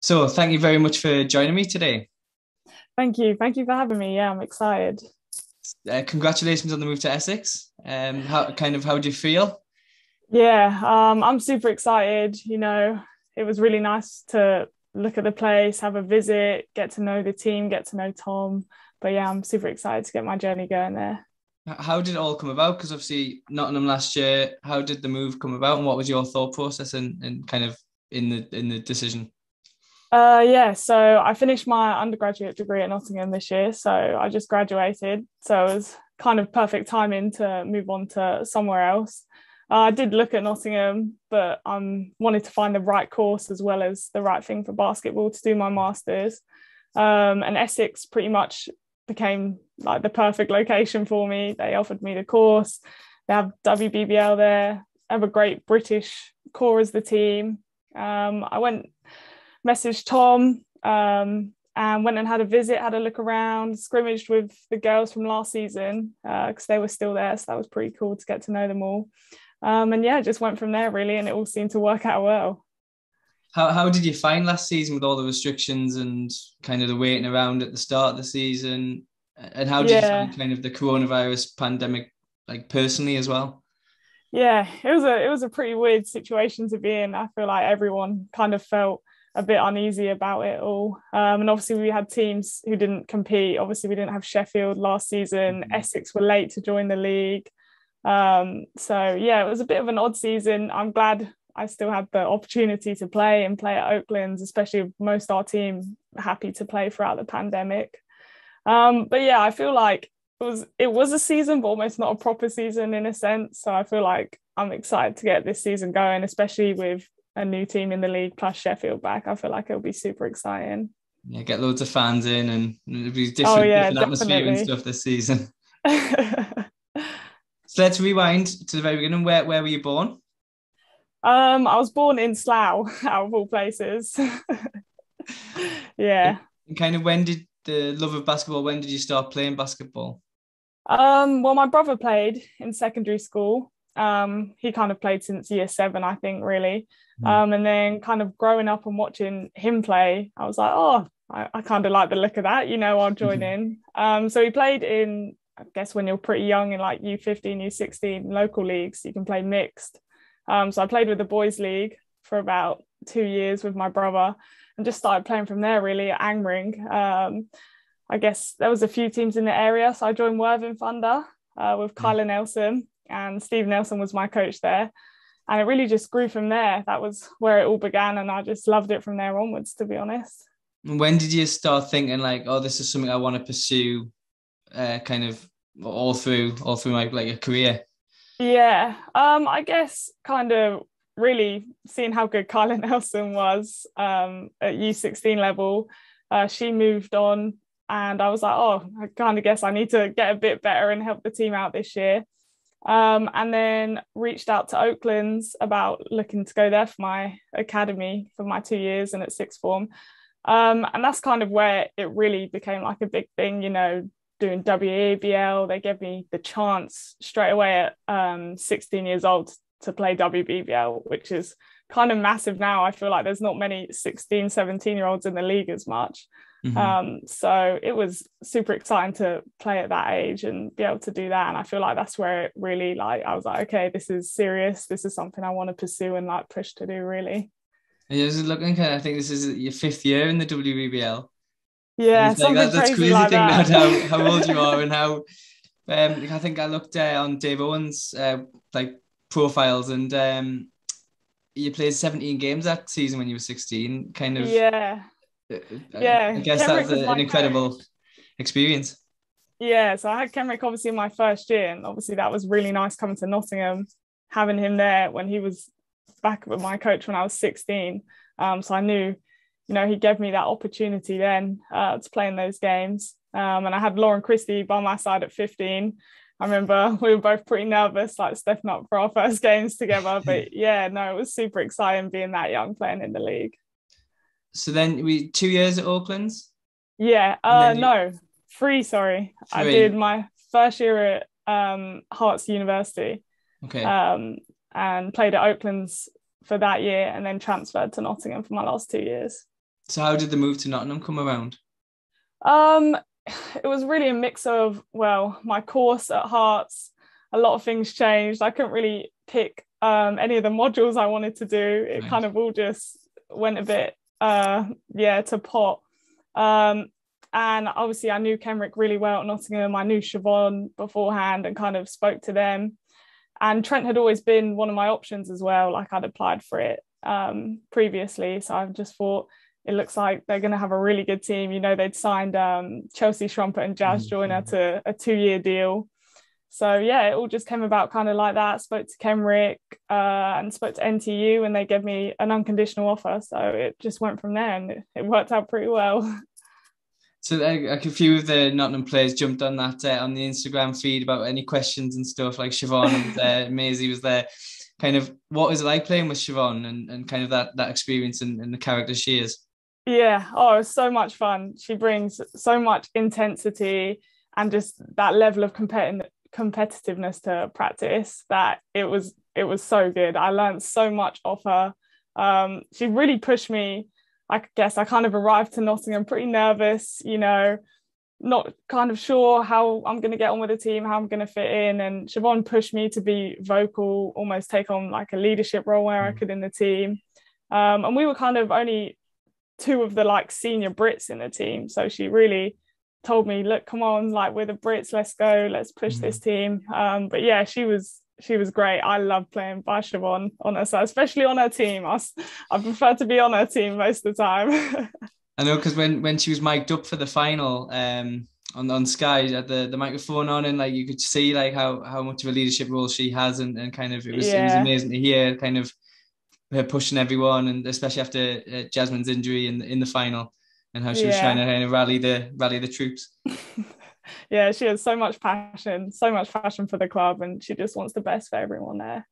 So thank you very much for joining me today. Thank you. Thank you for having me. Yeah, I'm excited. Congratulations on the move to Essex. How do you feel? Yeah, I'm super excited. It was really nice to look at the place, have a visit, get to know the team, get to know Tom. But yeah, I'm super excited to get my journey going there. How did it all come about? Because obviously Nottingham last year. How did the move come about, and what was your thought process and kind of in the decision? Yeah, so I finished my undergraduate degree at Nottingham this year. So I just graduated. So it was kind of perfect timing to move on to somewhere else. I did look at Nottingham, but wanted to find the right course as well as the right thing for basketball to do my master's. And Essex pretty much became like the perfect location for me. They offered me the course. They have WBBL there. Have a great British core as the team. I went messaged Tom and went and had a visit, had a look around, scrimmaged with the girls from last season because they were still there. So that was pretty cool to get to know them all. And yeah, just went from there really, and it all seemed to work out well. How did you find last season with all the restrictions and kind of the waiting around at the start of the season? And how did you Yeah, find kind of the coronavirus pandemic, like personally as well? yeah, it was a pretty weird situation to be in. I feel like everyone kind of felt a bit uneasy about it all. And obviously we had teams who didn't compete. Obviously we didn't have Sheffield last season. Mhm. Essex were late to join the league. So yeah, it was a bit of an odd season. I'm glad I still had the opportunity to play and play at Oaklands, especially with most of our team happy to play throughout the pandemic. But yeah, I feel like it was a season, but almost not a proper season in a sense. So I feel like I'm excited to get this season going, especially with a new team in the league plus Sheffield back. I feel like it'll be super exciting. Yeah, get loads of fans in, and it'll be Oh different, yeah, different atmosphere and definitely. stuff this season. So let's rewind to the very beginning. Where were you born? I was born in Slough, out of all places. Yeah. And kind of when did the love of basketball? When did you start playing basketball? Well, my brother played in secondary school. He kind of played since year seven, I think, really. Hmm. And then kind of growing up and watching him play, I was like, oh, I kind of like the look of that, I'll join in. So he played in, I guess when you're pretty young in like U15, U16 local leagues, you can play mixed. So I played with the boys league for about 2 years with my brother and just started playing from there really at Angmering. I guess there was a few teams in the area. So I joined Worthing Thunder with Kyla Nelson, and Steve Nelson was my coach there. And it really just grew from there. That was where it all began. And I just loved it from there onwards, to be honest. When did you start thinking like, oh, this is something I want to pursue, kind of all through my like a career? Yeah. I guess kind of really seeing how good Kyla Nelson was at U16 level. She moved on, and I was like, oh, I kind of guess I need to get a bit better and help the team out this year. And then reached out to Oaklands about looking to go there for my academy for my 2 years and at sixth form. And that's kind of where it really became like a big thing, doing WBBL. They gave me the chance straight away at 16 years old to play WBBL, which is kind of massive now. I feel like there's not many 16, 17-year-olds in the league as much. Hmm. So it was super exciting to play at that age and be able to do that. And I feel like that's where it really like, I was like, okay, this is serious. This is something I want to pursue and like push to do really. And I was looking, I think this is your fifth year in the WBBL. And Yeah, it's like something that's crazy crazy like thinking that. about how old you are and how I think I looked on Dave Owen's like profiles, and you played 17 games that season when you were 16. Kind of, Yeah. I Yeah. guess that's Kenrick was an my incredible coach. experience. Yeah, so I had Kenrick obviously in my first year, and obviously that was really nice coming to Nottingham, having him there when he was back with my coach when I was 16. So I knew, he gave me that opportunity then to play in those games. And I had Lauren Christie by my side at 15. I remember we were both pretty nervous, like stepping up for our first games together. But yeah, no, it was super exciting being that young playing in the league. So then we 2 years at Auckland's, Yeah, and then you no, three, sorry. I did three. my first year at Hearts University Okay. um, and played at Oakland's for that year and then transferred to Nottingham for my last 2 years. So how did the move to Nottingham come around? It was really a mix of, well, my course at Hearts, a lot of things changed. I couldn't really pick any of the modules I wanted to do. It kind of all just went a bit, to pot. And obviously I knew Kenrick really well at Nottingham. I knew Siobhan beforehand and kind of spoke to them. And Trent had always been one of my options as well. Like I'd applied for it previously. So I just thought, it looks like they're going to have a really good team. You know, they'd signed Chelsea Schrumpet and Jazz Joyner to a 2-year deal. So, yeah, it all just came about kind of like that. Spoke to Kenrick and spoke to NTU, and they gave me an unconditional offer. So it just went from there, and it worked out pretty well. So like a few of the Nottingham players jumped on that on the Instagram feed about any questions and stuff. Like Siobhan was there, Maisie was there. Kind of what was it like playing with Siobhan and kind of that experience and the character she is? Yeah, oh, it's so much fun. She brings so much intensity and just that level of competitiveness to practice that it was so good. I learned so much off her. She really pushed me. I guess I kind of arrived to Nottingham pretty nervous, you know, not kind of sure how I'm going to get on with the team, how I'm going to fit in. And Siobhan pushed me to be vocal, almost take on like a leadership role where I could in the team. And we were kind of only 2 of the like senior Brits in the team. So she really told me, look, come on, like we're the Brits, let's go, let's push this team. But yeah, she was great. I love playing by Siobhan on her side, especially on her team. I prefer to be on her team most of the time. I know, because when she was mic'd up for the final on Sky, she had the microphone on, and like you could see like how much of a leadership role she has, and kind of it was amazing to hear kind of her pushing everyone, and especially after Jasmine's injury in the final, and how she was trying to kind of rally the troops. Yeah, she has so much passion for the club, and she just wants the best for everyone there.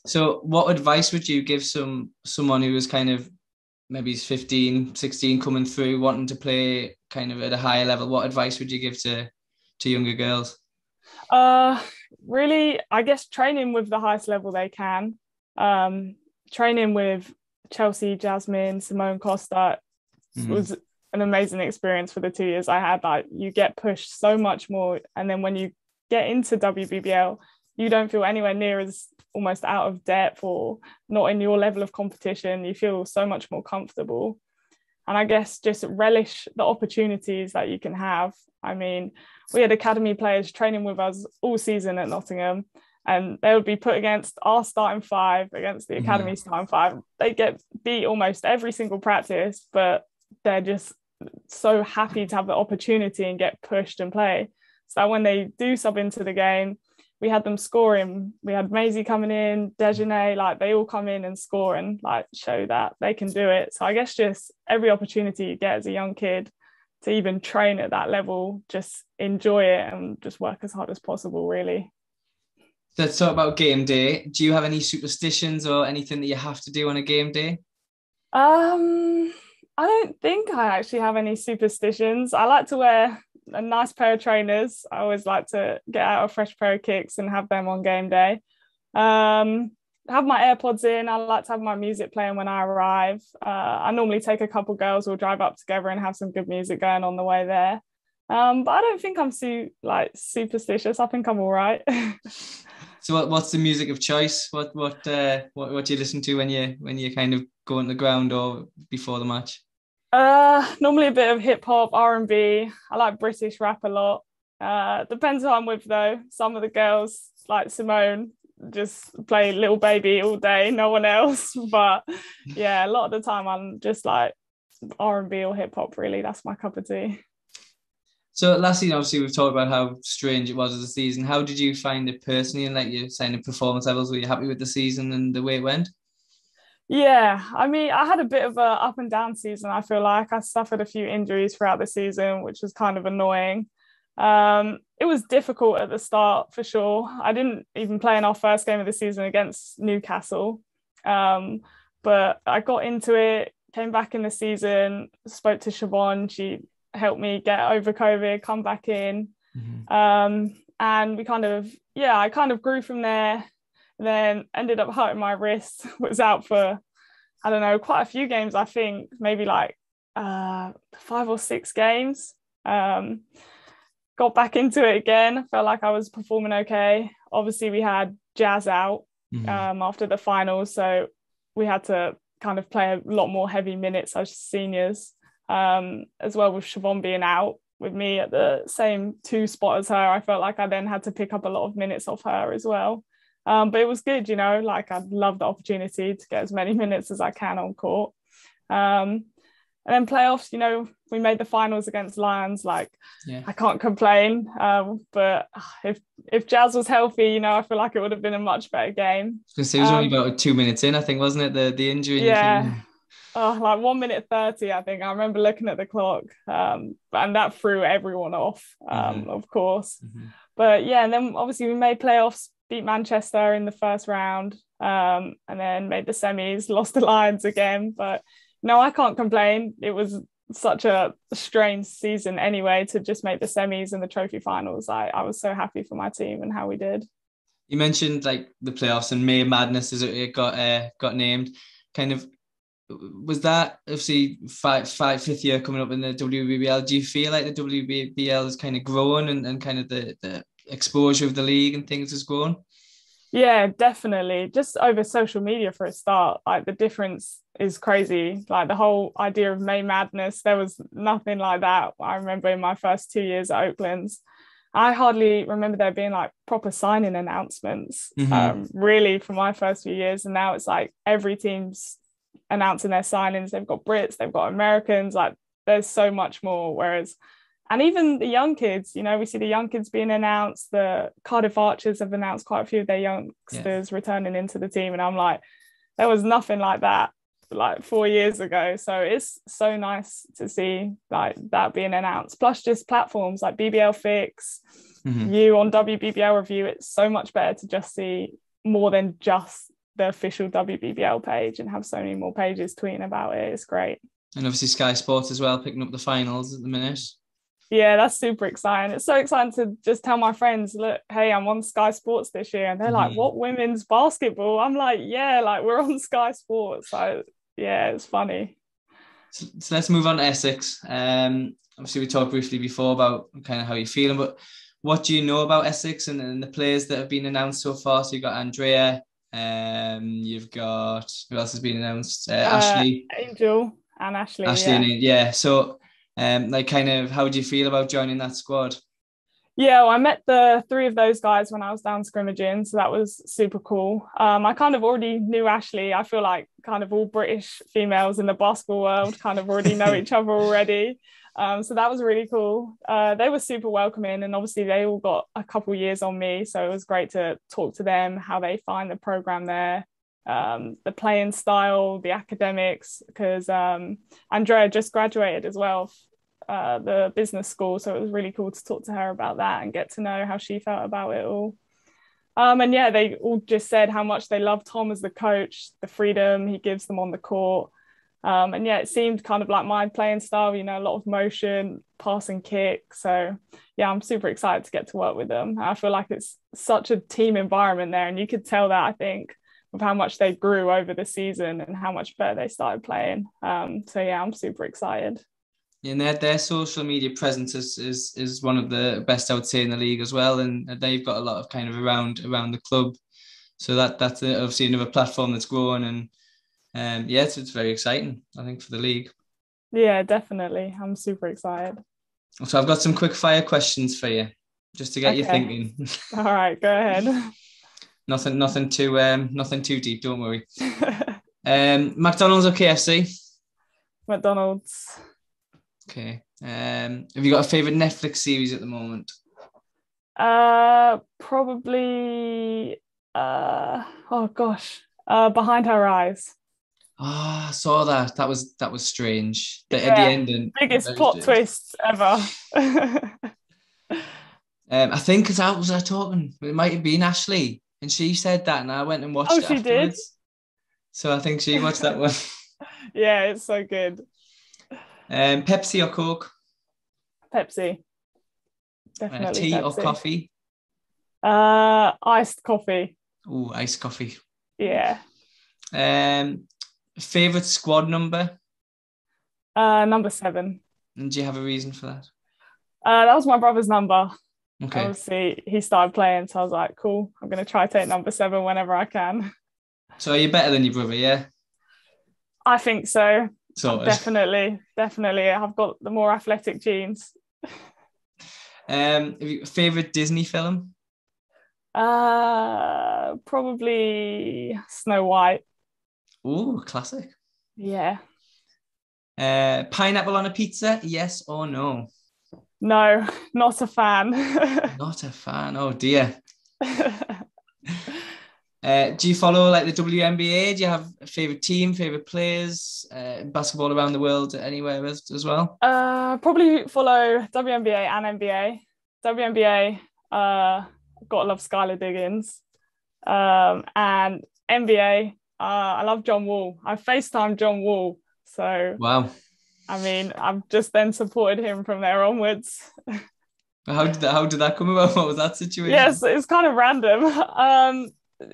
So what advice would you give someone who was kind of maybe 15, 16 coming through, wanting to play kind of at a higher level? What advice would you give to younger girls? Really, I guess training with the highest level they can. Training with Chelsea, Jasmine, Simone Costa was an amazing experience for the 2 years I had. Like you get pushed so much more, and then when you get into WBBL, you don't feel anywhere near as almost out of depth or not in your level of competition. You feel so much more comfortable, and I guess just relish the opportunities that you can have. I mean, we had academy players training with us all season at Nottingham, and they would be put against our starting 5, against the academy starting 5. They get beat almost every single practice, but they're just so happy to have the opportunity and get pushed and play. So when they do sub into the game, we had them scoring. We had Maisie coming in, Dejeuner, like they all come in and score and like show that they can do it. So I guess just every opportunity you get as a young kid to even train at that level, just enjoy it and just work as hard as possible, really. Let's talk about game day. Do you have any superstitions or anything that you have to do on a game day? I don't think I actually have any superstitions. I like to wear a nice pair of trainers. I always like to get out a fresh pair of kicks and have them on game day. Have my AirPods in. I like to have my music playing when I arrive. I normally take a couple girls, we'll drive up together and have some good music going on the way there. But I don't think I'm superstitious. I think I'm all right. So what's the music of choice? What do you listen to when you kind of go on the ground or before the match? Normally a bit of hip hop, R&B. I like British rap a lot. Depends who I'm with though. Some of the girls like Simone just play Little Baby all day, no one else. But yeah, a lot of the time I'm just like R&B or hip hop. Really, that's my cup of tea. So last season, obviously, we've talked about how strange it was as a season. How did you find it personally, and like your saying the performance levels? Were you happy with the season and the way it went? Yeah, I mean, I had a bit of a up and down season. I feel like I suffered a few injuries throughout the season, which was kind of annoying. It was difficult at the start for sure. I didn't even play in our first game of the season against Newcastle, but I got into it, came back in the season, spoke to Siobhan. She helped me get over COVID, come back in. And we I kind of grew from there. then ended up hurting my wrist. Was out for, I don't know, quite a few games. I think maybe like 5 or 6 games. Got back into it again. Felt like I was performing okay. Obviously, we had Jazz out after the finals, so we had to kind of play a lot more heavy minutes as seniors, as well with Siobhan being out with me at the same 2 spot as her. I felt like I then had to pick up a lot of minutes off her as well. But it was good, you know, like I'd love the opportunity to get as many minutes as I can on court. And then playoffs, you know, we made the finals against Lions. Like, I can't complain. But if Jazz was healthy, you know, I feel like it would have been a much better game. Because it was only about 2 minutes in, I think, wasn't it? The injury. Yeah. Like 1:30, I think. I remember looking at the clock, and that threw everyone off, of course. But yeah, and then obviously we made playoffs, beat Manchester in the first round, and then made the semis, lost the Lions again. But no, I can't complain. It was such a strange season anyway to just make the semis and the trophy finals. I was so happy for my team and how we did. You mentioned like the playoffs and May Madness as it got named. Kind of, was that obviously fifth year coming up in the WBBL? Do you feel like the WBBL is kind of growing and kind of the exposure of the league and things is growing? Yeah, definitely. Just over social media for a start, like the difference is crazy. Like the whole idea of May Madness, there was nothing like that. I remember in my first 2 years at Oakland's, I hardly remember there being like proper signing announcements, really, for my first few years. And now it's like every team's announcing their signings. They've got Brits, they've got Americans, like there's so much more. Whereas, and even the young kids, you know, we see the young kids being announced. The Cardiff Archers have announced quite a few of their youngsters returning into the team. And I'm like, there was nothing like that like 4 years ago. So it's so nice to see like that being announced. Plus just platforms like BBL Fix, you on WBBL Review. It's so much better to just see more than just the official WBBL page and have so many more pages tweeting about it. It's great. And obviously Sky Sports as well, picking up the finals at the minute. Yeah, that's super exciting. It's so exciting to just tell my friends, look, hey, I'm on Sky Sports this year. And they're like, what, women's basketball? I'm like, yeah, like we're on Sky Sports. So yeah, it's funny. So let's move on to Essex. Obviously we talked briefly before about kind of how you're feeling, but what do you know about Essex and the players that have been announced so far? So you've got Andrea, you've got, who else has been announced? Ashley. Angel and Ashley. Yeah. So like kind of, how do you feel about joining that squad? Yeah, well, I met the 3 of those guys when I was down scrimmaging, so that was super cool. I kind of already knew Ashley. I feel like kind of all British females in the basketball world kind of already know each other already. So that was really cool. They were super welcoming, and obviously they all got a couple years on me, so it was great to talk to them, how they find the program there, the playing style, the academics, because Andrea just graduated as well, the business school, so it was really cool to talk to her about that and get to know how she felt about it all. And yeah, they all just said how much they love Tom as the coach, the freedom he gives them on the court. And yeah, it seemed kind of like my playing style, you know, a lot of motion, pass and kick. So yeah, I'm super excited to get to work with them. I feel like it's such a team environment there, and you could tell that, I think, with how much they grew over the season and how much better they started playing. So yeah, I'm super excited. And their social media presence is one of the best, I would say, in the league as well. And they've got a lot of kind of around the club. So that's obviously another platform that's growing. And yeah, it's very exciting, I think, for the league. Yeah, definitely. I'm super excited. So I've got some quick fire questions for you, just to get you thinking. All right, go ahead. Nothing too deep. Don't worry. McDonald's or KFC? McDonald's. Okay. Have you got a favorite Netflix series at the moment? Probably. Behind Her Eyes. I saw that. That was strange. At the ending, biggest plot twist ever. I think because I was talking, it might have been Ashley, and she said that, and I went and watched it afterwards. Did? So I think she watched that one. Yeah, it's so good. Pepsi or Coke? Pepsi. Definitely tea Pepsi. or coffee? Iced coffee. Oh, iced coffee. Yeah. Favorite squad number? Number 7. And do you have a reason for that? That was my brother's number. Okay. Obviously, he started playing, so I was like, cool, I'm going to try to take number 7 whenever I can. So are you better than your brother, yeah? I think so. So definitely. I've got the more athletic genes. Favorite Disney film? Probably Snow White. Oh, classic. Yeah. Pineapple on a pizza, yes or no? No, not a fan. Not a fan. Oh dear. Do you follow like the WNBA? Do you have a favorite team, favorite players, basketball around the world, anywhere as well? Probably follow WNBA and NBA. WNBA, got to love Skylar Diggins. And NBA, I love John Wall. I FaceTimed John Wall. So, wow. I mean, I've just then supported him from there onwards. How did that come about? What was that situation? Yes, it's kind of random.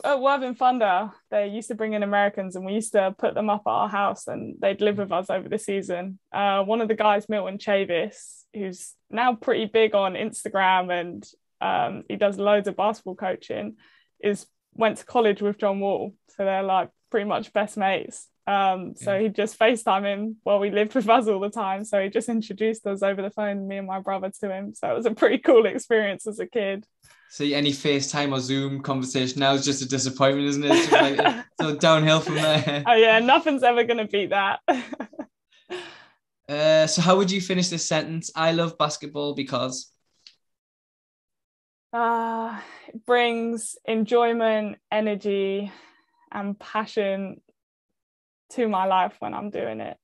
At Worthing Thunder, they used to bring in Americans and we used to put them up at our house and they'd live with us over the season. One of the guys, Milton Chavis, who's now pretty big on Instagram and he does loads of basketball coaching, went to college with John Wall. So they're like pretty much best mates. So he just FaceTime him while we lived with us all the time. So he just introduced us over the phone, me and my brother, to him. So it was a pretty cool experience as a kid. See, any FaceTime or Zoom conversation now is just a disappointment, isn't it? So downhill from there. Oh yeah, nothing's ever going to beat that. So how would you finish this sentence? I love basketball because... It brings enjoyment, energy, and passion to my life when I'm doing it.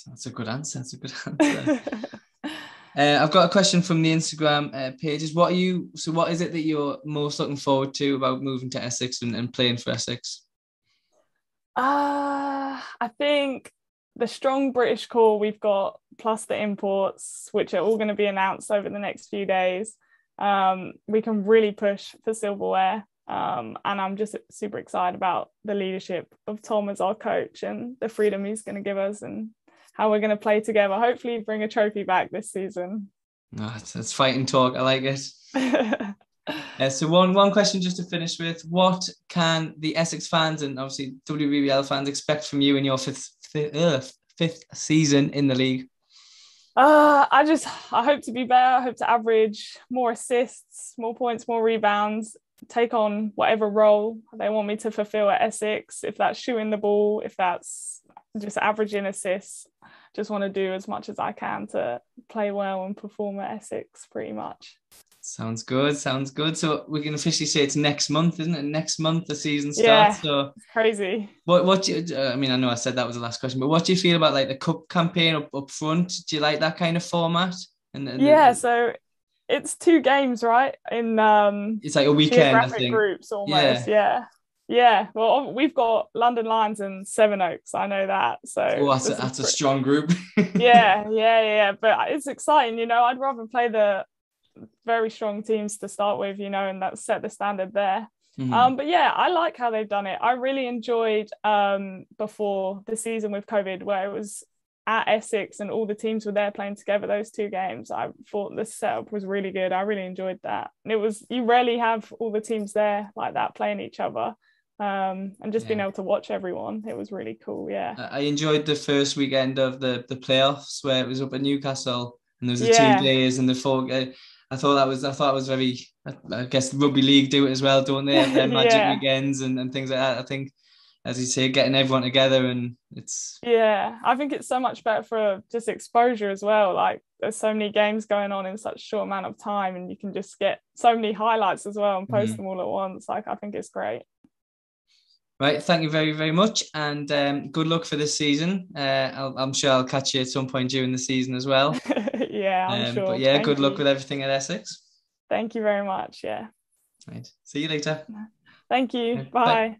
That's a good answer. That's a good answer. I've got a question from the Instagram pages. What is it that you're most looking forward to about moving to Essex and playing for Essex? I think the strong British core we've got, plus the imports, which are all going to be announced over the next few days, we can really push for silverware. And I'm just super excited about the leadership of Tom as our coach and the freedom he's going to give us and how we're going to play together. Hopefully bring a trophy back this season. Oh, that's fighting talk. I like it. So one question just to finish with. What can the Essex fans and obviously WBBL fans expect from you in your fifth season in the league? I hope to be better. I hope to average more assists, more points, more rebounds, take on whatever role they want me to fulfill at Essex. If that's shooting the ball, if that's just averaging assists, just want to do as much as I can to play well and perform at Essex pretty much. Sounds good. So we can officially say it's next month, isn't it? Next month the season starts. Yeah, so crazy. What do you, I mean, I know I said that was the last question, but what do you feel about like the cup campaign up front? Do you like that kind of format? So it's 2 games, right? In it's like a weekend, I think. Groups almost. Yeah. Well, we've got London Lions and Sevenoaks. I know that. So that's a strong group. yeah. But it's exciting, you know. I'd rather play the very strong teams to start with, you know, and that set the standard there. Mm-hmm. But yeah, I like how they've done it. I really enjoyed before the season with COVID, where it was at Essex and all the teams were there playing together those 2 games. I thought the setup was really good. I really enjoyed that. And you rarely have all the teams there like that playing each other. And just being able to watch everyone, it was really cool. Yeah, I enjoyed the first weekend of the playoffs where it was up at Newcastle and there was the 2 days and the 4. I thought that was very. I guess the rugby league do it as well, don't they? Have their magic weekends and things like that. I think, as you say, getting everyone together and it's. Yeah, I think it's so much better for just exposure as well. Like there's so many games going on in such a short amount of time, and you can just get so many highlights as well and post them all at once. Like I think it's great. Right, thank you very, very much, and good luck for this season. I'm sure I'll catch you at some point during the season as well. Yeah, I'm sure. But yeah, good luck with everything at Essex. Thank you very much. Yeah. Right. See you later. Thank you. Bye.